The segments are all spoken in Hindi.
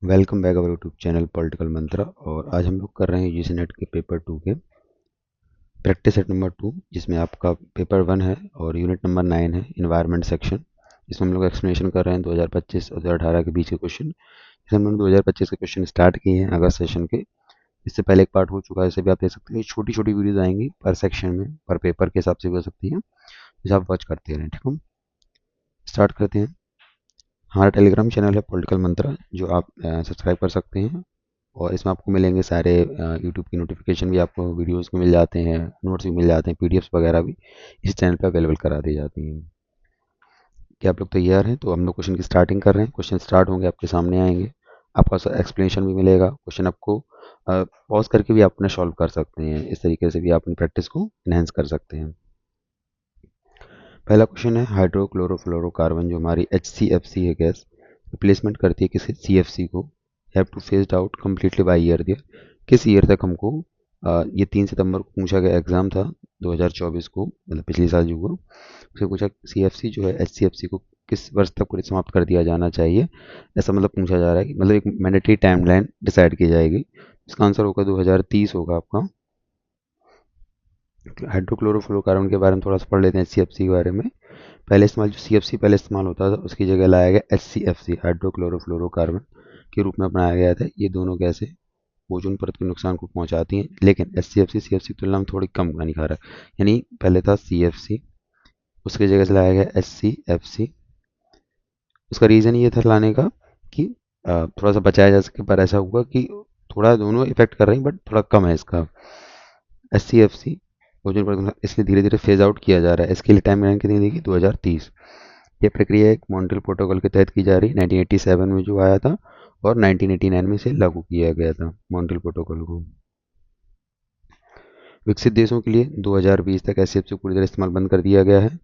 Welcome back our YouTube channel political Mantra. और आज हम लोग कर रहे हैं यूजीसी नेट के पेपर 2 के प्रैक्टिस सेट नंबर 2, जिसमें आपका पेपर 1 है और यूनिट नंबर 9 है इन्वायरमेंट सेक्शन। इसमें हम लोग एक्सप्लेनेशन कर रहे हैं 2025 और 2018 के बीच के क्वेश्चन। जैसे हम लोग 2025 के क्वेश्चन स्टार्ट किए हैं अगस्त सेशन के। इससे पहले एक पार्ट हो चुका है, इसे भी आप देख सकते हैं। छोटी छोटी वीडियोज आएंगी पर सेक्शन में, पर पेपर के हिसाब से भी हो सकती है, जिसे आप वॉच करते रहें। ठीक है, स्टार्ट करते हैं। हमारा टेलीग्राम चैनल है पॉलिटिकल मंत्रा, जो आप सब्सक्राइब कर सकते हैं। और इसमें आपको मिलेंगे सारे यूट्यूब की नोटिफिकेशन भी, आपको वीडियोस भी मिल जाते हैं, नोट्स भी मिल जाते हैं, पीडीएफ्स वगैरह भी इस चैनल पे अवेलेबल करा दी जाती हैं। क्या आप लोग तैयार हैं? तो हम लोग क्वेश्चन की स्टार्टिंग कर रहे हैं। क्वेश्चन स्टार्ट होंगे, आपके सामने आएंगे, आपका एक्सप्लेनेशन भी मिलेगा। क्वेश्चन आपको पॉज करके भी आप अपने सॉल्व कर सकते हैं। इस तरीके से भी आप अपनी प्रैक्टिस को इनहेंस कर सकते हैं। पहला क्वेश्चन है, हाइड्रोक्लोरोफ्लोरोकार्बन जो हमारी HCFC है गैस, रिप्लेसमेंट करती है किसी CFC को, have to phased out completely by year there. किस ईयर तक हमको ये 3 सितंबर को पूछा गया एग्जाम था 2024 को, मतलब पिछले साल जो हुआ, उससे पूछा CFC जो है HCFC को किस वर्ष तक पूरी समाप्त कर दिया जाना चाहिए। ऐसा मतलब पूछा जा रहा है कि मतलब एक मैंडेटरी टाइमलाइन डिसाइड की जाएगी। इसका आंसर होगा 2030 होगा आपका। हाइड्रोक्लोरोफ्लोरोकार्बन के बारे में थोड़ा सा पढ़ लेते हैं HCFC के बारे में। पहले इस्तेमाल जो CFC पहले इस्तेमाल होता था, उसकी जगह लाया गया HCFC, हाइड्रोक्लोरोफ्लोरोकार्बन के रूप में अपनाया गया था। ये दोनों गैसें ओजोन परत के नुकसान को पहुंचाती हैं, लेकिन HCFC CFC की तुलना में थोड़ी कम हानिकारक। यानी पहले था CFC, उसकी जगह से लाया गया HCFC। उसका रीज़न ये था लाने का कि थोड़ा सा बचाया जा सके, पर ऐसा हुआ कि थोड़ा दोनों इफेक्ट कर रही हैं, बट थोड़ा कम है इसका। HCFC ओजोन परत इसलिए धीरे धीरे फेज आउट किया जा रहा है। इसके लिए टाइम लाइन कितनी देगी? 2030। ये प्रक्रिया एक मॉन्ट्रियल प्रोटोकॉल के तहत की जा रही है, 1987 में जो आया था, और 1989 में इसे लागू किया गया था मॉन्ट्रियल प्रोटोकॉल को। विकसित देशों के लिए 2020 तक HCFC को पूरी तरह इस्तेमाल बंद कर दिया गया है,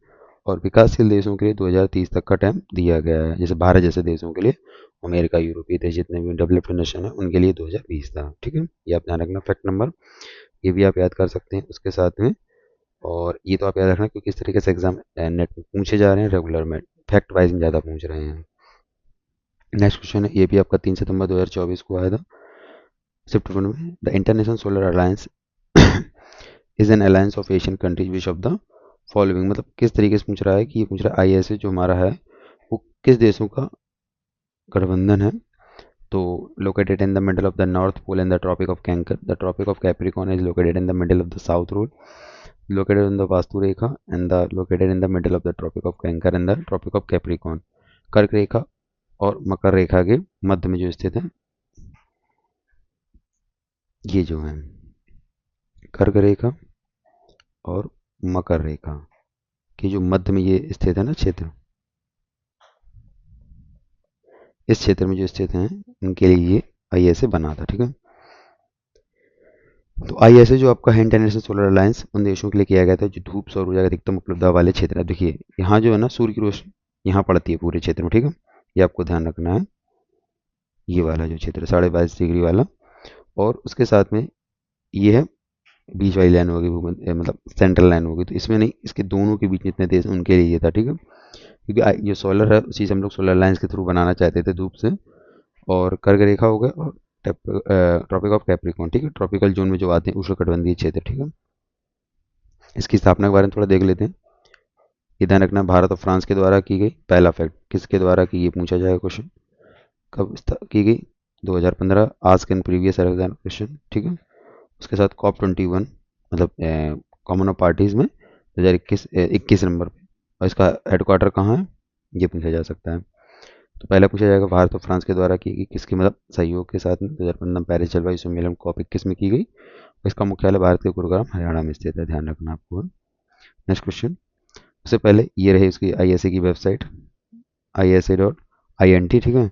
और विकासशील देशों के लिए 2030 तक का टाइम दिया गया है। जैसे भारत जैसे देशों के लिए, अमेरिका, यूरोपीय देश, जितने भी डेवलप्ड नेशन है, उनके लिए 2020 था। ठीक है, ये आप ध्यान रखना। फैक्ट नंबर ये भी आप याद कर सकते हैं उसके साथ में। और ये तो आप याद रखना क्योंकि इस तरीके से एग्जाम नेट में पूछे जा रहे हैं, रेगुलर में फैक्ट वाइज में ज़्यादा पूछ रहे हैं। नेक्स्ट क्वेश्चन है, ये भी आपका 3 सितंबर 2024 को आया था सितंबर में। The international solar alliance is an alliance of Asian countries which of the following, मतलब किस तरीके से पूछ रहा है कि ये पूछ रहा है ISA जो हमारा है वो किस देशों का गठबंधन है। तो located in the middle of the north pole and the tropic of cancer, the tropic of capricorn is located in the middle of the south pole, located in the Vastu Rekha and the located in the middle of the Tropic of Cancer and the Tropic of Capricorn। कर्क रेखा और मकर रेखा के मध्य में जो स्थित है, ये जो है कर्क रेखा और मकर रेखा की जो मध्य में ये स्थित है ना क्षेत्र, इस क्षेत्र में जो स्थित हैं उनके लिए ये ISA बना था। ठीक है, तो ISA जो आपका है इंटरनेशनल सोलर अलायंस, उन देशों के लिए किया गया था जो धूप सौर ऊर्जा की अधिकतम उपलब्धता वाले क्षेत्र है। देखिए यहाँ जो है ना, सूर्य की रोशनी यहाँ पड़ती है पूरे क्षेत्र में। ठीक है, ये आपको ध्यान रखना है, ये वाला जो क्षेत्र 22.5 डिग्री वाला। और उसके साथ में ये है बीच वाली लाइन होगी, मतलब सेंट्रल लाइन होगी, तो इसमें नहीं, इसके दोनों के बीच जितने देश उनके लिए ये था। ठीक है, क्योंकि ये सोलर है, उसी से हम लोग सोलर लाइन्स के थ्रू बनाना चाहते थे धूप से। और कर्क रेखा हो गया और ट्रॉपिक ऑफ कैप्रिकॉर्न। ठीक है, ट्रॉपिकल जोन में जो आते हैं उष्णकटिबंधीय क्षेत्र। ठीक है, इसकी स्थापना के बारे में थोड़ा देख लेते हैं। ये ध्यान रखना, भारत और फ्रांस के द्वारा की गई। पहला फैक्ट, किसके द्वारा की, ये पूछा जाएगा क्वेश्चन, कब की गई? 2015। Ask in previous exam question. ठीक है, उसके साथ COP21, मतलब कॉमन ऑफ पार्टीज में 2021 नंबर पे, और इसका हेडक्वार्टर कहाँ है ये पूछा जा सकता है। तो पहला पूछा जाएगा भारत और फ्रांस के द्वारा की गई, किसके मतलब सहयोग के साथ में 2015 पेरिस जलवायु सम्मेलन COP21 में की गई। इसका मुख्यालय भारत के गुरुग्राम हरियाणा में स्थित है, ध्यान रखना आपको। नेक्स्ट क्वेश्चन, उससे पहले ये रही उसकी ISA की वेबसाइट, isa.int। ठीक है,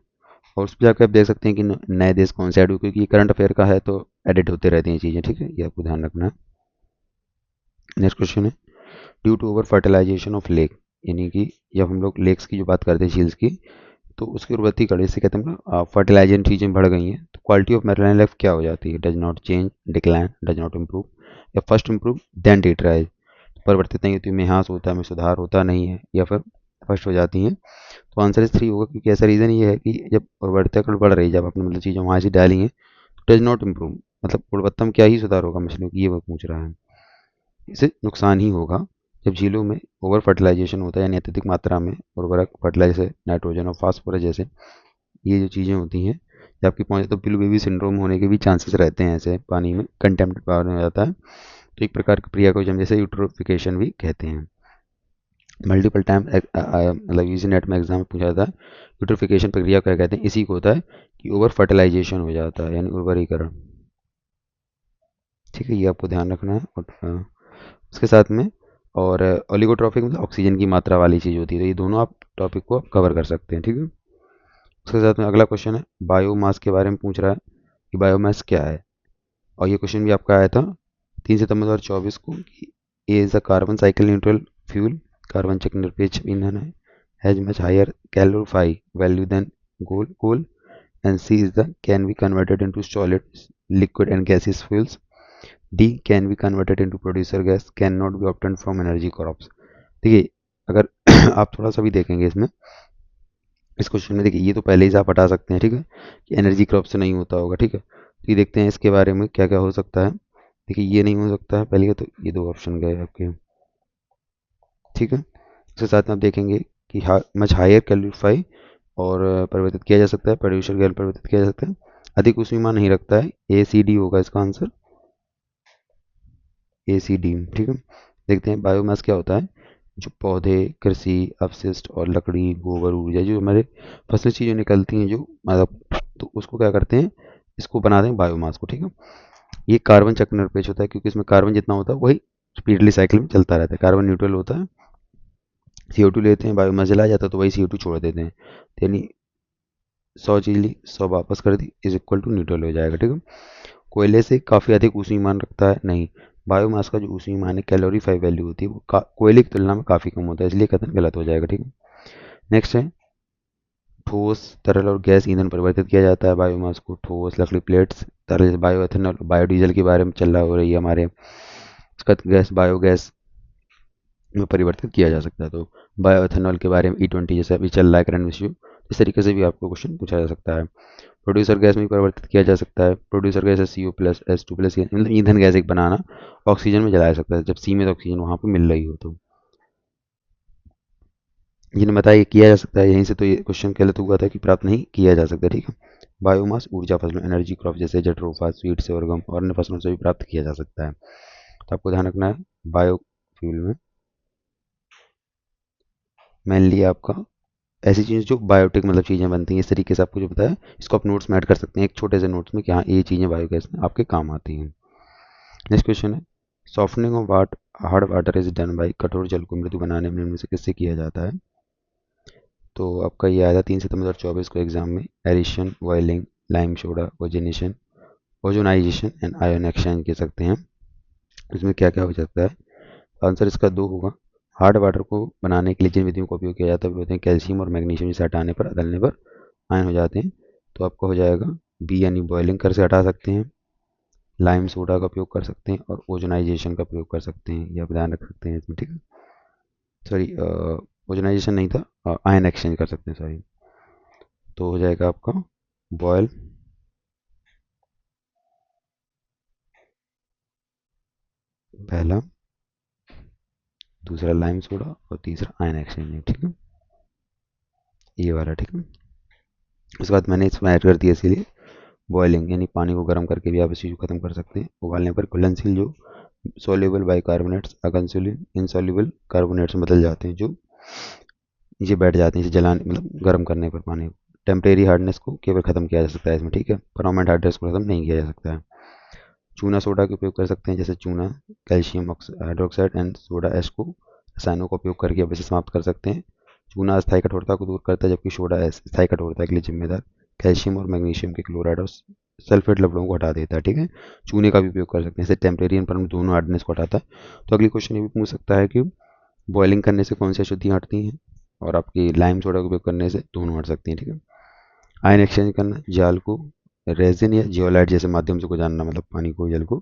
और उस पर जाकर आप देख सकते हैं कि नए देश कौन से ऐड हुए, क्योंकि ये करंट अफेयर का है तो एडिट होते रहती हैं चीज़ें। ठीक है, ये आपको ध्यान रखना है। नेक्स्ट क्वेश्चन है, due to over fertilization of lake, यानी कि जब हम लोग लेक्स की जो बात करते हैं, झील्स की, तो उसकी उर्वरती कड़ी से कहते हैं ना, फर्टिलाइजेशन चीज़ें बढ़ गई हैं, तो क्वालिटी ऑफ मैरिन लाइफ क्या हो जाती है? Does not change, decline, does not improve, या फर्स्ट इम्प्रूव देन डिट्राइज। परिवर्तित नहीं होती, में ह्रास होता है, में सुधार होता नहीं है, या फिर फर्स्ट हो जाती हैं। तो आंसर इस 3 होगा, क्योंकि ऐसा रीज़न ये है कि जब उर्वरता बढ़ रही है, जब आपने मतलब चीज़ें वहाँ से डाली हैं, तो डज नॉट इम्प्रूव, मतलब गुणवत्ता में क्या ही सुधार होगा मछलियों की, ये वो पूछ रहा है। इससे नुकसान ही होगा। जब झीलों में ओवर फर्टिलाइजेशन होता है, यानी अत्यधिक मात्रा में उर्वरक फर्टिलाइजर, नाइट्रोजन और फास्फोरस जैसे ये जो चीज़ें होती हैं, जब आपकी पहुँच, तो ब्लू बेबी सिंड्रोम होने के भी चांसेस रहते हैं। ऐसे पानी में कंटेम्प्ट पावर हो जाता है। तो एक प्रकार की क्रिया को हम जैसे यूट्रोफिकेशन भी कहते हैं। मल्टीपल टाइम मतलब इसी नेट में एग्जाम में पूछा जाता है, यूट्रोफिकेशन प्रक्रिया क्या कहते हैं, इसी को होता है कि ओवर फर्टिलाइजेशन हो जाता है, यानी उर्वरीकरण। ठीक है, ये आपको ध्यान रखना है। और उसके साथ में, और ओलिगोट्रॉफिक मतलब ऑक्सीजन की मात्रा वाली चीज़ होती है। तो ये दोनों आप टॉपिक को आप कवर कर सकते हैं। ठीक है, उसके साथ में अगला क्वेश्चन है, बायोमास के बारे में पूछ रहा है कि बायोमास क्या है। और ये क्वेश्चन भी आपका आया था 3 सितंबर 2024 को कि A is a carbon cycle neutral fuel, carbon चक्र निरपेक्ष ईंधन है, has much higher calorific value than coal, and C is the can be converted into solid, liquid and gaseous fuels. D can be converted into producer gas, cannot be obtained from energy crops. देखिए, अगर आप थोड़ा सा भी देखेंगे इसमें, इस क्वेश्चन में देखिए, ये तो पहले ही से आप हटा सकते हैं। ठीक है, कि एनर्जी क्रॉप से नहीं होता होगा। ठीक है, तो ये देखते हैं इसके बारे में क्या क्या हो सकता है। देखिए, ये नहीं हो सकता है पहले, तो ये 2 ऑप्शन गए आपके। ठीक है, उसके साथ में आप देखेंगे कि मच हायर कैलोरीफाई, और परिवर्तित किया जा सकता है, प्रोड्यूसर गैस परिवर्तित किया जा सकता है, अधिक ऊष्मीमान नहीं रखता है, ए सी डी होगा इसका आंसर, ए सी डी। ठीक है, देखते हैं बायोमास क्या होता है। जो पौधे, कृषि अपशिष्ट और लकड़ी, गोबर, ऊर्जा, जो हमारे फसली चीज़ें निकलती हैं, जो मतलब, तो उसको क्या करते हैं, इसको बनाते हैं बायोमास को। ठीक है, ये कार्बन चक्र निरपेक्ष होता है, क्योंकि इसमें कार्बन जितना होता है वही स्पीडली साइकिल में चलता रहता है। कार्बन न्यूट्रल होता है, CO2 लेते हैं, बायोमास जलाया जाता है तो वही CO2 छोड़ देते हैं। तो यानी 100 चीज ली, 100 वापस कर दी, इज इक्वल टू न्यूट्रल हो जाएगा। ठीक है, कोयले से काफ़ी अधिक ऊष्मीय मान रखता है, नहीं। बायोमास का जो ऊष्मीय मान है, कैलोरीफाई वैल्यू होती है, वो कोयले की तुलना में काफ़ी कम होता है, इसलिए कथन गलत हो जाएगा। ठीक है, नेक्स्ट है, ठोस, तरल और गैस ईंधन परिवर्तित किया जाता है बायोमास को। ठोस लकड़ी, प्लेट्स, तरल बायोएथेनॉल, बायोडीजल के बारे में चल रहा हो रही है हमारे। उसका गैस, बायोगैस में परिवर्तित किया जा सकता है। तो बायोएथेनॉल के बारे में E20 जैसा अभी चल रहा है करंट इश्यू, इस तरीके से भी आपको क्वेश्चन पूछा जा सकता है। प्रोड्यूसर गैस में भी परिवर्तित किया जा सकता है। प्रोड्यूसर गैस CO+H2+, मतलब ईंधन गैस एक बनाना, ऑक्सीजन में जलाया सकता है, जब सीमित ऑक्सीजन वहाँ पर मिल रही हो। तो जिन्हें बताया किया जा सकता है, यहीं से तो ये क्वेश्चन गलत हुआ था कि प्राप्त नहीं किया जा सकता। ठीक है, बायोमास ऊर्जा फसलों, एनर्जी क्रॉप जैसे जट्रोफा, स्वीट, sorghum और अन्य फसलों से भी प्राप्त किया जा सकता है। तो आपको ध्यान रखना है, बायोफ्यूल में मेनली आपका ऐसी चीज़ें जो बायोटिक मतलब चीज़ें बनती हैं, इस तरीके से आपको जो बताया, इसको आप नोट्स में ऐड कर सकते हैं, एक छोटे से नोट्स में, कि हाँ ये चीज़ें बायोगैस में आपके काम आती हैं। नेक्स्ट क्वेश्चन है, softening of what hard water is done by, कठोर जल को मृदु बनाने में इनमें से किससे किया जाता है। तो आपका ये आया था 3 सितंबर 2024 को एग्जाम में, aeration, boiling, lime soda, ozonation, ozonization and ion exchange कह सकते हैं। इसमें क्या क्या हो सकता है, आंसर इसका 2 होगा। हार्ड वाटर को बनाने के लिए जिन विधियों का उपयोग किया जाता है वो होते हैं कैल्शियम और मैग्नीशियम, जिसे हटाने पर, अदलने पर आयन हो जाते हैं। तो आपका हो जाएगा बी, यानी बॉइलिंग कर से हटा सकते हैं, लाइम सोडा का उपयोग कर सकते हैं, और ओजोनाइजेशन का प्रयोग कर सकते हैं। ये आप ध्यान रख सकते हैं इसमें। ठीक है, सॉरी, ओजोनाइजेशन नहीं था, आयन एक्सचेंज कर सकते हैं, सॉरी। तो हो जाएगा आपका बॉयल, पहला, दूसरा लाइम सोडा, और तीसरा आयन एक्सचेंज। ठीक है, ये वाला। ठीक है, उसके बाद मैंने इसमें ऐड कर दिया इसीलिए बॉइलिंग, यानी पानी को गर्म करके भी आप इस चीज़ को खत्म कर सकते हैं। उबालने पर घुलनशील जो सोल्यूबल बाइकार्बोनेट्स इनसॉल्यूबल कार्बोनेट्स में बदल जाते हैं, जो नीचे बैठ जाते हैं, इसे जलाने मतलब गर्म करने पर पानी। टेम्परेरी हार्डनेस को केवल खत्म किया जा सकता है इसमें। ठीक है, परमानेंट हार्डनेस को खत्म नहीं किया जा सकता है। चूना सोडा का उपयोग कर सकते हैं, जैसे चूना, calcium hydroxide and soda ash को रसायनों का उपयोग करके आप इसे समाप्त कर सकते हैं। चूना अस्थायी कठोरता को दूर करता है, जबकि सोडा एश स्थायी कठोरता के लिए जिम्मेदार कैल्शियम और मैग्नीशियम के क्लोराइड और सल्फेट लवणों को हटा देता है। ठीक है, चूने का भी उपयोग कर सकते हैं, जैसे टेम्परेरी एंड परमानेंट दोनों हार्डनेस को हटाता है। तो अगली क्वेश्चन ये भी पूछ सकता है कि बॉइलिंग करने से कौन सी अशुद्धियाँ हटती हैं, और आपकी लाइम सोडा का उपयोग करने से दोनों हट सकती हैं। ठीक है, आयन एक्सचेंज करना, जाल को रेजिन या जियोलाइट जैसे माध्यम से को जानना, मतलब पानी को, जल को,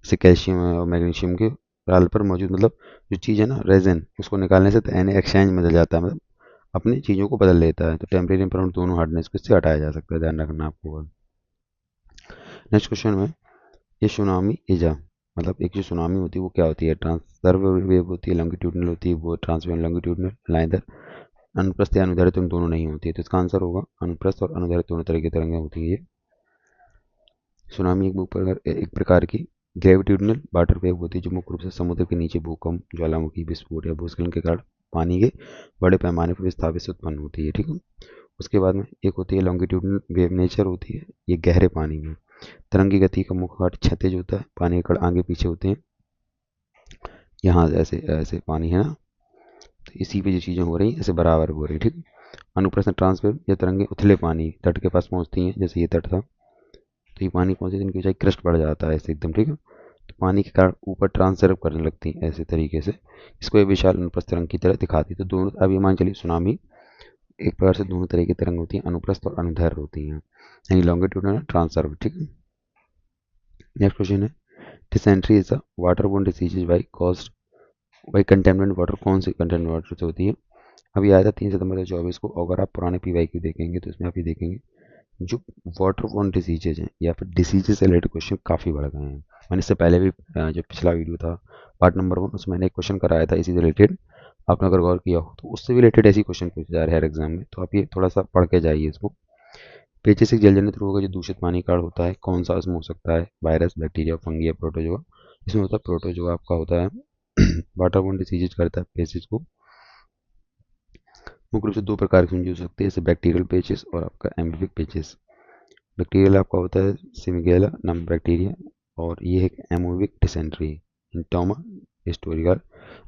जैसे कैल्शियम और मैग्नीशियम के राल पर मौजूद मतलब जो चीज़ है ना रेजिन, उसको निकालने से तो एन एक्सचेंज में बदल जाता है, मतलब अपनी चीज़ों को बदल लेता है। तो टेम्परेरी एंड परमानेंट दोनों हार्डनेस को इससे हटाया जा सकता है, ध्यान रखना आपको। नेक्स्ट क्वेश्चन में, ये सुनामी इजा, मतलब एक जो सुनामी होती है वो क्या होती है? ट्रांसवर्स वेव होती है, लॉन्गिट्यूडनल होती है, वो ट्रांसवर्स लॉन्गिट्यूडनल, लाइनर अनुप्रस्थ या अनुदैर्ध्य तुम दोनों नहीं होती है। तो इसका आंसर होगा अनुप्रस्थ और अनुदैर्ध्य दोनों तरह की तरंगें होती है ये। सुनामी एक प्रकार की ग्रेविट्यूडनल वाटर वेव होती है जो मुख्य रूप से समुद्र के नीचे भूकंप, ज्वालामुखी, विस्फोट या भूस्खलन के कारण पानी के बड़े पैमाने पर विस्थापित से उत्पन्न होती है, ठीक है। उसके बाद में एक होती है लॉन्गिट्यूडनल वेव नेचर होती है, ये गहरे पानी में। तरंग की गति का मुख्य घाट क्षैतिज होता है, पानी के कण आगे पीछे होते हैं, यहाँ ऐसे ऐसे पानी है ना, तो इसी पे जो चीज़ें हो रही हैं ऐसे बराबर हो रही है, ठीक। अनुप्रस्थ ट्रांसवेव, ये तरंगे उथले पानी तट के पास पहुंचती हैं, जैसे ये तट था, तो ये पानी पहुंचे तो इनकी ऊंचाई क्रस्ट बढ़ जाता है ऐसे एकदम, ठीक है। तो पानी के कारण ऊपर ट्रांसर्व करने लगती हैं ऐसे तरीके से, इसको एक विशाल अनुप्रस्थ तरंग की तरह दिखाती है। तो दोनों, अब ये मान चलिए सुनामी एक प्रकार से दोनों तरह की तरंग होती हैं, अनुप्रस्थ और अनुदैर्ध्य होती हैं, यानी लॉन्गिट्यूडनल ट्रांसर्व, ठीक है। नेक्स्ट क्वेश्चन है, dysentery is a water borne disease by caused by contaminant water, कौन सी कंटेमिनेंट वाटर से होती है? अभी आया था 3 सितंबर 2024 को, अगर आप पुराने PYQ देखेंगे तो इसमें आप ये देखेंगे जो वाटर बोर्न डिसीजेज हैं या फिर डिसीजेज से रिलेटेड क्वेश्चन काफ़ी बढ़ गए हैं। मैंने इससे पहले भी जो पिछला वीडियो था पार्ट नंबर 1, उसमें मैंने एक क्वेश्चन कराया था इसी से रिलेटेड, आपने अगर गौर किया हो तो उससे भी रिलेटेड ऐसी क्वेश्चन पूछे जा रहे हैं हर एग्जाम में, तो आप ये थोड़ा सा पढ़ के जाइए इसको। पेचिस एक जलजनित रोग है जो दूषित पानी का होता है, कौन सा उसमें हो सकता है? वायरस, बैक्टीरिया, फंगी या प्रोटोजोआ? इसमें होता है प्रोटोजोआ आपका होता है। वाटर बोर्न डिसीजेज करता है पेचिस को। मुख्य रूप से 2 प्रकार की हो सकती है, जैसे बैक्टीरियल पेचिस और आपका एम्फिबिक पेचिस। बैक्टीरियल आपका होता है सिमिगेला नामक बैक्टीरिया, और ये है एमोबिक डिसेंट्री, इंटोमा हिस्टोरिका।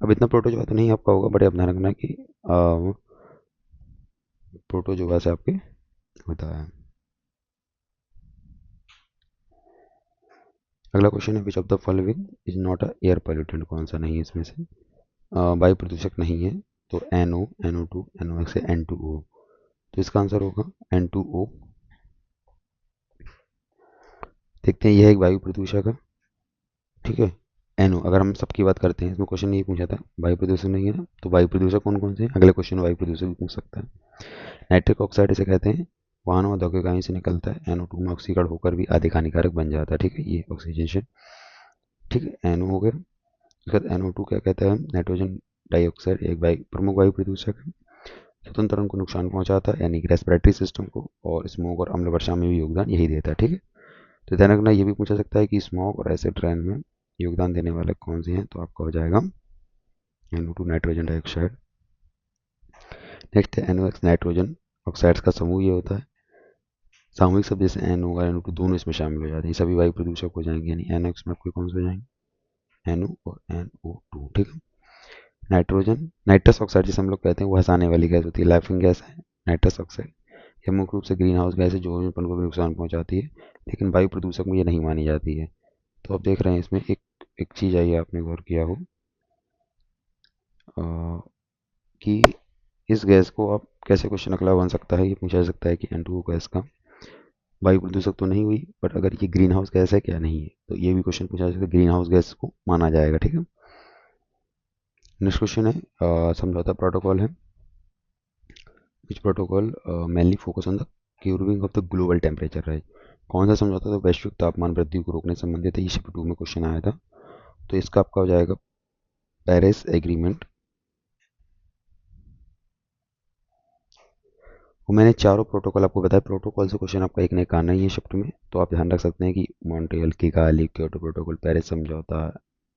अब इतना प्रोटोजोआ तो नहीं आपका होगा, बट आप ध्यान रखना कि प्रोटोजोआ से आपके होता है। अगला क्वेश्चन है, विच of the following is not a air pollutant, कौन सा नहीं है इसमें से? वायु प्रदूषक नहीं है, तो NO, NO2, NOx है, N2O। तो इसका आंसर होगा N2O। देखते हैं, यह एक वायु प्रदूषक है, ठीक है। NO, अगर हम सबकी बात करते हैं, इसमें क्वेश्चन ये पूछा था वायु प्रदूषक नहीं है ना, तो वायु प्रदूषक कौन कौन से हैं? अगले क्वेश्चन में वायु प्रदूषक भी पूछ सकता है। नाइट्रिक ऑक्साइड इसे कहते हैं, वाहनों और औद्योगिक से निकलता है, NO2 में ऑक्सीकरण होकर भी अधिक हानिकारक बन जाता है, ठीक है, ये ऑक्सीजन, ठीक है, NO हो गया। उसके बाद NO2 क्या कहता है? नाइट्रोजन डाइऑक्साइड, एक प्रमुख वायु प्रदूषक है, स्वतंत्र को नुकसान पहुंचाता है यानी कि रेस्पिरेटरी सिस्टम को, और स्मोक और अम्ल वर्षा में भी योगदान यही देता है, ठीक है। तो ध्यान रखना, ये भी पूछा सकता है कि स्मोक और एसिड रेन में योगदान देने वाले कौन से हैं, तो आपका हो जाएगा NO2 नाइट्रोजन डाइऑक्साइड। नेक्स्ट है NOx, नाइट्रोजन ऑक्साइड्स का समूह ये होता है। सामूहिक शब्द जैसे NO और NO2 दोनों इसमें शामिल हो जाते हैं, सभी वायु प्रदूषक हो जाएंगे, यानी NOx में आपके कौन से हो जाएंगे? NO और NO2, ठीक है। नाइट्रोजन, नाइट्रस ऑक्साइड जिसे हम लोग कहते हैं, वो हंसाने वाली गैस होती है, लाइफिंग गैस है नाइट्रस ऑक्साइड। यह मुख्य रूप से ग्रीन हाउस गैस है जो ओजोन को भी नुकसान पहुंचाती है, लेकिन वायु प्रदूषक में ये नहीं मानी जाती है। तो आप देख रहे हैं इसमें एक एक चीज़ आई है, आपने गौर किया हो कि इस गैस को आप कैसे क्वेश्चन अगला बन सकता है, ये पूछा जा सकता है कि N2O गैस का वायु प्रदूषक तो नहीं हुई, बट अगर ये ग्रीन हाउस गैस है क्या नहीं है, तो ये भी क्वेश्चन पूछा जा सकता है, ग्रीन हाउस गैस को माना जाएगा, ठीक है। नेक्स्ट क्वेश्चन है, समझौता प्रोटोकॉल है, विच protocol mainly focus on the curing of the global temperature rise. कौन सा समझौता तो वैश्विक तापमान वृद्धि को रोकने से संबंधित है, ये शिफ्ट 2 में क्वेश्चन आया था। तो इसका आपका हो जाएगा पेरिस एग्रीमेंट। और मैंने चारों प्रोटोकॉल आपको बताया, प्रोटोकॉल से क्वेश्चन आपका एक नहीं आना ही है शिफ्ट में, तो आप ध्यान रख सकते हैं कि Montreal, Kigali, Kyoto protocol, Paris समझौता,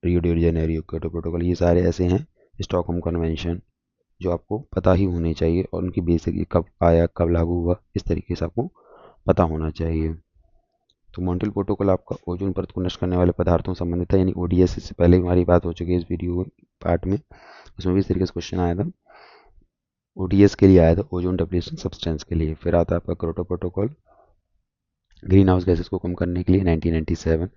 Rio de Janeiro Kyoto protocol, ये सारे ऐसे हैं, स्टॉकहोम कन्वेंशन, जो आपको पता ही होने चाहिए, और उनकी बेसिक कब आया, कब लागू हुआ, इस तरीके से आपको पता होना चाहिए। तो मॉन्ट्रियल प्रोटोकॉल आपका ओजोन परत को नष्ट करने वाले पदार्थों से संबंधित है, यानी ODS, से पहले हमारी बात हो चुकी है इस वीडियो पार्ट में, उसमें भी इस तरीके से क्वेश्चन आया था। ODS के लिए आया था, ओजोन डिप्लीशन सब्सटेंस के लिए। फिर आता है आपका Kyoto protocol, green house gases को कम करने के लिए 1987,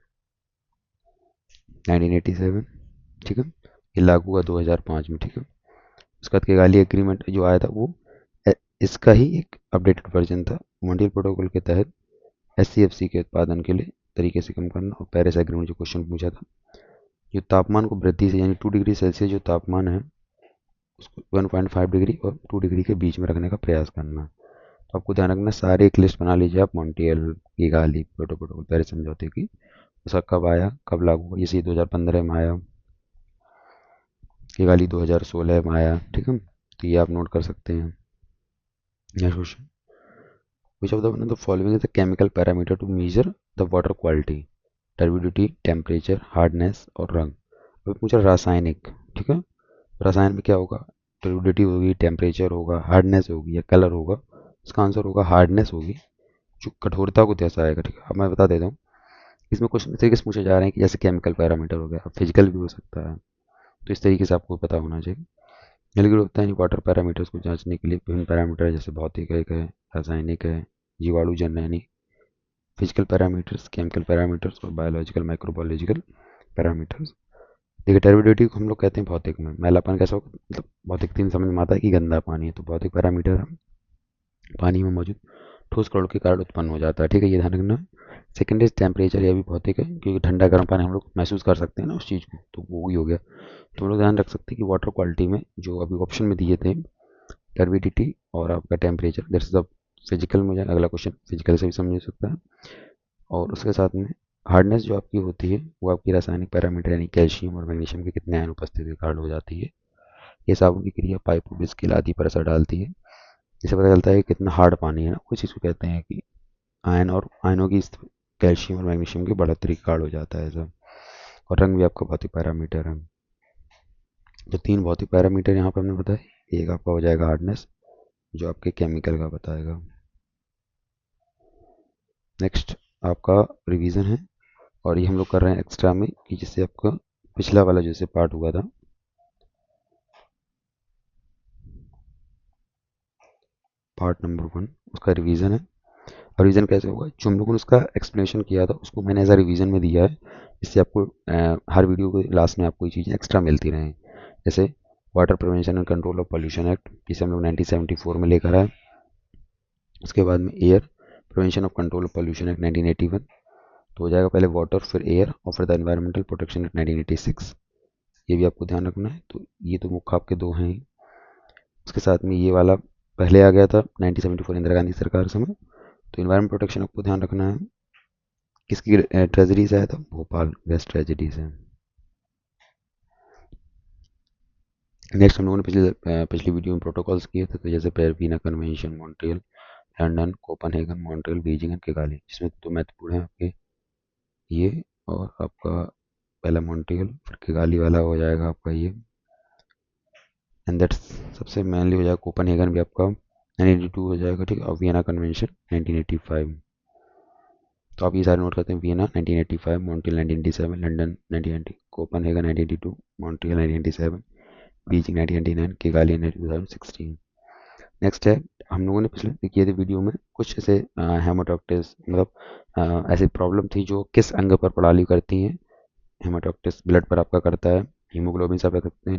ठीक है, ये लागू हुआ 2005 में, ठीक है। उसके बाद किगाली एग्रीमेंट जो आया था वो इसका ही एक अपडेटेड वर्जन था। मॉन्ट्रियल प्रोटोकॉल के तहत SCFC के उत्पादन के लिए तरीके से कम करना, और पेरिस एग्रीमेंट जो क्वेश्चन पूछा था, जो तापमान को वृद्धि से, यानी 2 डिग्री सेल्सियस जो तापमान है उसको 1.5 डिग्री और 2 डिग्री के बीच में रखने का प्रयास करना। तो आपको ध्यान रखना, सारे एक लिस्ट बना लीजिए आप Montreal, Kigali, Kyoto protocol, Paris समझौते की। उसका कब आया, कब लागू हुआ, जैसे 2015 में आया, किगाली 2016 में आया, ठीक है। तो ये आप नोट कर सकते हैं। Next question, which of the following is the chemical parameter to measure the water quality, turbidity, temperature, hardness और रंग। अभी पूछा रासायनिक, ठीक है। रसायन में क्या होगा, टर्बिडिटी होगी, टेम्परेचर होगा, हार्डनेस होगी या कलर होगा। इसका आंसर होगा हार्डनेस होगी, जो कठोरता को जैसा आएगा, ठीक है। अब मैं बता देता हूँ, इसमें क्वेश्चन इस तरीके से पूछे जा रहे हैं कि जैसे केमिकल पैरामीटर हो गया, फिजिकल भी हो सकता है, तो इस तरीके से आपको पता होना चाहिए। एलिगेट होता है वाटर पैरामीटर्स को जांचने के लिए विभिन्न पैरामीटर जैसे भौतिक एक है, रासायनिक है, जीवाणु जन्य यानी फिजिकल पैरामीटर्स, केमिकल पैरामीटर्स और बायोलॉजिकल माइक्रोबायोलॉजिकल पैरामीटर्स। देखिए टर्बिडिटी को हम लोग कहते हैं भौतिक में, मैलापन कैसा होगा, मतलब भौतिक तीन समझ में आता है कि गंदा पानी है, तो भौतिक पैरामीटर हम पानी में मौजूद ठोस कणों के कारण उत्पन्न हो जाता है, ठीक है, ये ध्यान रखना है। सेकेंड इज टेम्परेचर, यह भी भौतिक है क्योंकि ठंडा गर्म पानी हम लोग महसूस कर सकते हैं ना उस चीज़ को, तो वो ही हो गया। तो हम लोग ध्यान रख सकते हैं कि वाटर क्वालिटी में जो अभी ऑप्शन में दिए थे, टर्बिडिटी और आपका टेम्परेचर, दैट्स द फिजिकल में अगला क्वेश्चन फिजिकल से भी समझ सकता है। और उसके साथ में हार्डनेस जो आपकी होती है वो आपकी रासायनिक पैरामीटर यानी कैल्शियम और मैग्नीशियम के कितने आयन उपस्थिति के कारण हो जाती है। ये साबुन की क्रिया पाइप और स्किल आदि पर असर डालती है। इससे पता चलता है कि कितना हार्ड पानी है ना, उस चीज़ को कहते हैं कि आयन और आयनों की कैल्शियम और मैग्नीशियम की बढ़ोतरी के कारण हो जाता है ऐसा। और रंग भी आपका भौतिक पैरामीटर है। जो तीन भौतिक पैरामीटर यहाँ पर हमने बताया, एक आपका हो जाएगा हार्डनेस जो आपके केमिकल का बताएगा। नेक्स्ट आपका रिवीजन है, और ये हम लोग कर रहे हैं एक्स्ट्रा में कि जिससे आपका पिछला वाला जैसे पार्ट हुआ था, पार्ट नंबर 1, उसका रिवीजन है। और रिवीजन कैसे होगा, जो हम लोगों ने उसका एक्सप्लेनेशन किया था उसको मैंने एज अ रिवीजन में दिया है, इससे आपको हर वीडियो के लास्ट में आपको ये चीज़ें एक्स्ट्रा मिलती रहें। जैसे water prevention and control of pollution act, जिसे हम लोग 1974 में लेकर आए। उसके बाद में air prevention of control of pollution act 1981, तो हो जाएगा पहले वाटर फिर एयर और फिर द एनवायरमेंटल प्रोटेक्शन एक्ट 1986। ये भी आपको ध्यान रखना है। तो ये तो मुख्य आपके दो हैं ही। उसके साथ में ये वाला पहले आ गया था 1974 इंदिरा गांधी सरकार समय। तो इन्वायरमेंट प्रोटेक्शन आपको ध्यान रखना है, किसकी ट्रेजरी से आया था, भोपाल गैस ट्रेजेडी से। नेक्स्ट हम लोगों ने पिछली वीडियो में प्रोटोकॉल्स किए थे, तो जैसे Paris convention, Montreal, London, Copenhagen, Montreal, Beijing and Kigali, जिसमें दो महत्वपूर्ण हैं आपके ये, और आपका पहला मॉन्ट्रियल फिर किगाली वाला हो जाएगा आपका ये, एंड दैट्स सबसे मेनली हो जाएगा कोपेनहेगन भी आपका 1982 हो जाएगा, ठीक है, और वियना कन्वेंशन 1985। तो आप ये सारे नोट करते हैं, Vienna 1985, Montreal 1987, London 1990, Copenhagen 1982, Montreal 1997, Beijing 1999, Kigali 2016। Next है, हम लोगों ने पिछले किए थे वीडियो में कुछ ऐसे हेमाटोक्टिस, मतलब ऐसी प्रॉब्लम थी जो किस अंग पर प्रणाली करती हैं। हेमाटोक्टिस ब्लड पर आपका करता है, हीमोग्लोबिन से आप करते हैं,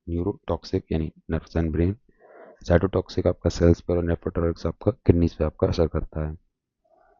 न्यूरोटॉक्सिक यानी नर्व्स एंड ब्रेन, साइटोटॉक्सिक आपका सेल्स पर, और नेफ्रोटॉक्सिक आपका किडनीज पे आपका असर करता है।